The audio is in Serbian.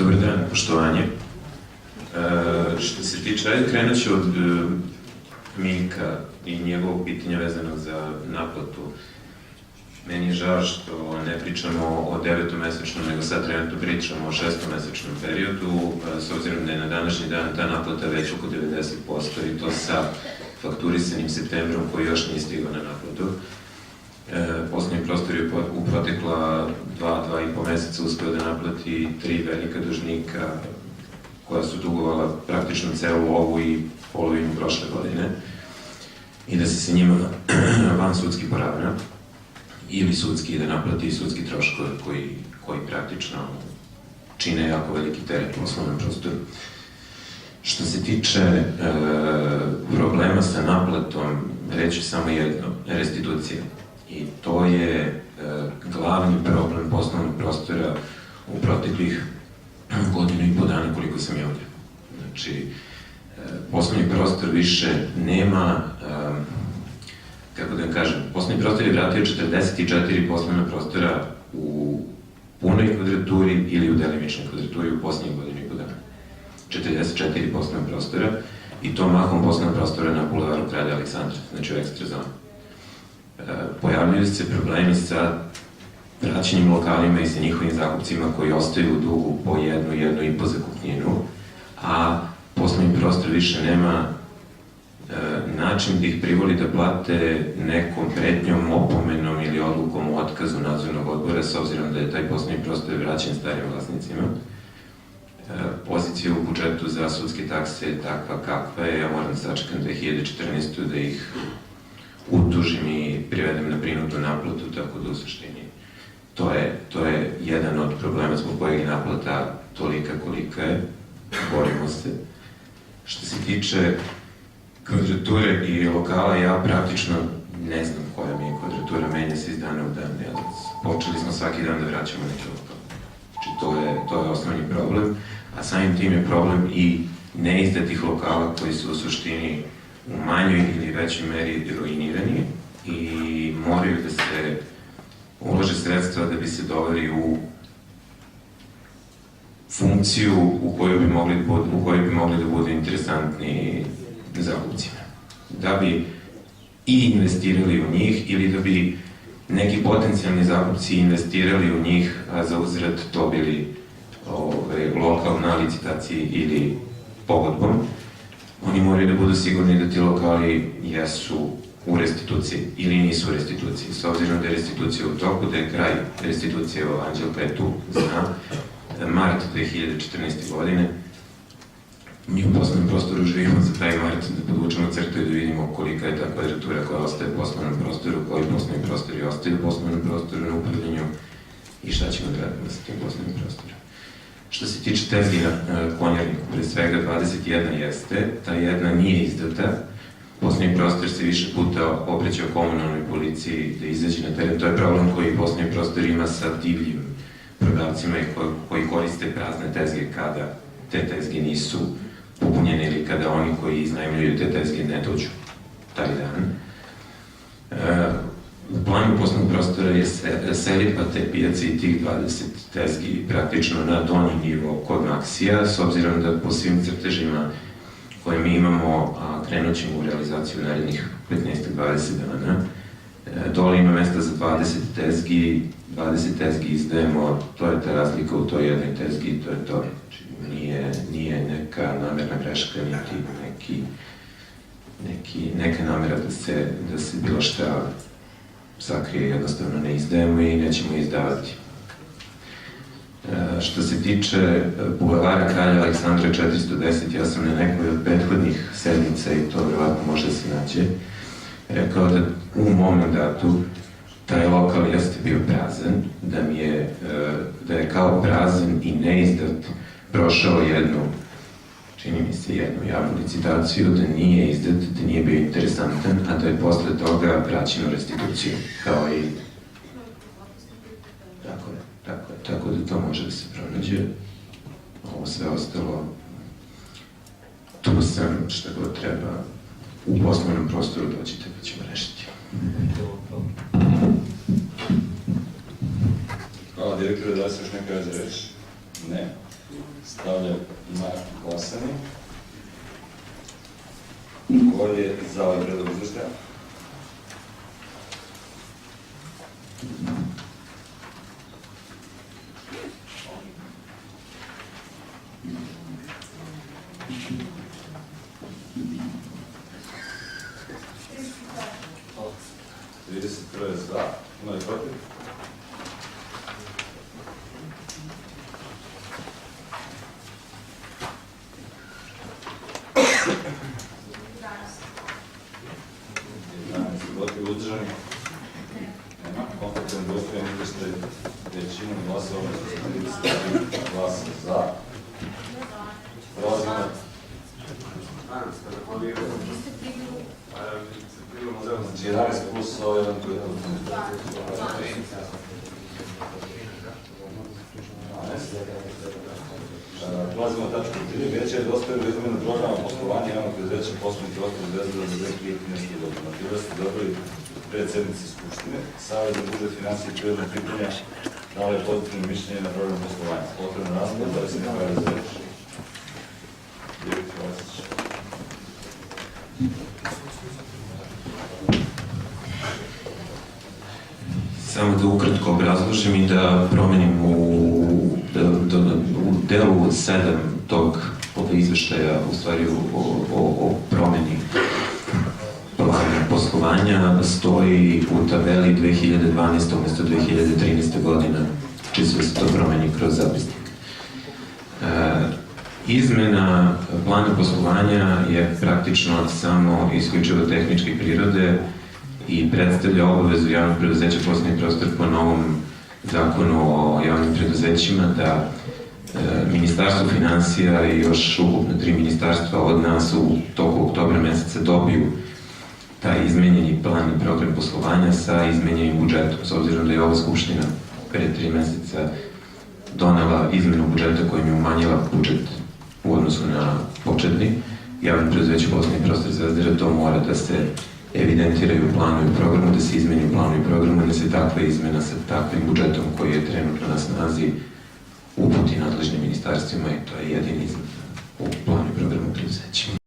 Dobar dan, poštovanje. Što se tiče, krenut ću od Miljka i njegovog pitanja vezanog za naplatu. Meni je žao što ne pričamo o 9-mesečnom, nego sad trenutno pričamo o 6-mesečnom periodu, s obzirom da je na današnji dan ta naplata već oko 90% i to sa fakturisanim septembrom koji još nije stigao na naplatu. Poslovni prostor je u protekla 2,5 meseca uspeo da naplati 3 velika dužnika koja su dugovala praktično celu ovu i polovinu prošle godine i da se sa njima van sudski poravna ili sudski da naplati sudski troškove koji praktično čine jako veliki teret poslovnom prostoru. Što se tiče problema sa naplatom, reći samo jedno, restitucija. I to je glavni problem poslovnog prostora u proteklih godinu i po dana koliko sam je ovdje. Znači, poslovni prostor više nema, kako da vam kažem, poslovni prostor je vratio 44 poslovna prostora u punoj kvadraturi ili u delimičnoj kvadraturi u posljednjih godinu i po dana. 44 poslovna prostora i to mahom poslovna prostora na Bulevaru Kralja Aleksandra, znači u ekstra zonu. Pojavljaju se problemi sa vraćanjem lokalima i sa njihovim zakupcima koji ostaju u dugu po 1,5 zakupninu, a poslovni prostor više nema način da ih privoli da plate nekom pretnjom, opomenom ili odlukom o otkazu nadzornog odbora, s obzirom da je taj poslovni prostor vraćen starim vlasnicima. Pozicija u budžetu za sudske takse je takva kakva je, ja moram sačekam 2014. da ih utužim i privedem na prinudnu naplatu, tako da u suštini to je jedan od problema zbog kojeg je naplata tolika kolika je, borimo se. Što se tiče kvadrature i lokala, ja praktično ne znam koja mi je kvadratura, menja se iz dana u dan. Počeli smo svaki dan da vraćamo neki lokal. Znači to je osnovni problem, a samim tim je problem i neizdatih lokala koji su u suštini u manjoj ili većoj meri ruinirani i moraju da se ulože sredstva da bi se doveli u funkciju u kojoj bi mogli da budu interesantni zakupcima. Da bi i investirali u njih ili da bi neki potencijalni zakupci investirali u njih, a za uzrat dobili lokal na licitaciji ili pogodbom. Oni moraju da budu sigurni da ti lokali jesu u restituciji ili nisu u restituciji. S obzirom da je restitucija u toku, da je kraj restitucije, Anđelka je tu, zna, mart 2014. godine. Mi u poslovnom prostoru živimo za taj mart, da podvučemo crtu i da vidimo kolika je ta kvadratura koja ostaje u poslovnom prostoru, koji poslovni prostori ostaju u poslovnom prostoru na upravljanju i šta ćemo da radimo sa tim poslovnim prostorom. Što se tiče tezgi na Konjarniku, pre svega 21 jeste, ta jedna nije izdata. Poslovni prostor se više puta obraćao komunalnoj policiji da izađe na teren. To je problem koji poslovni prostor ima sa divljim prodavcima koji koriste prazne tezge kada te tezge nisu popunjene ili kada oni koji iznajmljuju te tezge ne dođu taj dan. U planu poslovnog prostora je selidba te pijace i tih 20 tezgi praktično na donji nivo kod Maksija, s obzirom da po svim crtežima koje mi imamo, a krenut ćemo u realizaciju narednih 15-20 dana, dole ima mesta za 20 tezgi izdajemo, to je ta razlika u toj jednoj tezgi, to je to. Nije neka namerna greška, neka namera da se bilo šta sakrije, jednostavno ne izdajemo i nećemo izdavati. Što se tiče Bulevara Kralja Aleksandra 410, ja sam na nekoj od prethodnih sedmica, i to vjerojatno može da se nađe, rekao da u mom mandatu taj lokal jeste bio prazan, da je kao prazan i neizdat prošao čini mi se jednu javnu licitaciju, da nije izdat, da nije bio interesantan, a da je posle toga vraćen u restituciju, kao i... Tako da to može da se pronađe. Ovo sve ostalo, tu sam, šta god treba, u poslovnom prostoru dođite pa ćemo rešiti. Hvala, direktore, da li se još neka za reč? Ne. Stavljam na glasanje. Ko je za ovaj predlog izveštaja? Trideset je za, ima li protiv? Protiv uzdržanih? Nema. Kompletan dostojan izveštaj većinom glasova, 33 glasa za. Prelazimo. Znači 11 plus ovo jedan koji je prelazimo na tačku 3. Vijeće je dostavilo izmenu programa poslovanja javnog preduzeća poslovnih prostora Zvezdara za 2013. godinu. Materijal ste dobili pred sednici Skupštine. Savet za budžet, finansije i privredna pitanja dalo je pozitivno mišljenje na program poslovanja. Potrebno razgovor, da li se neko javlja za reč? Direktor Vasić. Samo da ukratko obrazložim i da promenim u delu 7 tog izveštaja, u stvari o promeni plana poslovanja, stoji u tabeli 2012. umjesto 2013. godina, čisto se to promeni kroz zapisnik. Izmena plana poslovanja je praktično samo isključivo tehničke prirode i predstavlja obavezu javnog preduzeća poslovni prostor po novom zakonu o javnim preduzećima da Ministarstvo finansija i još ukupno 3 ministarstva od nas u toku oktobra meseca dobiju taj izmenjeni plan i program poslovanja sa izmenjenim budžetom, s obzirom da je ova Skupština pre 3 meseca donela izmenu budžeta kojim je umanjila budžet u odnosu na početni javni preduzeće poslovni prostor Zvezdara, to mora da se evidentiraju u planu i programu, da se izmeni u planu i programu, da se takva izmena sa takvim budžetom koji je trenutno na snazi uputi nadležnim ministarstvima i to je jedini izmena u planu i programu preduzeća.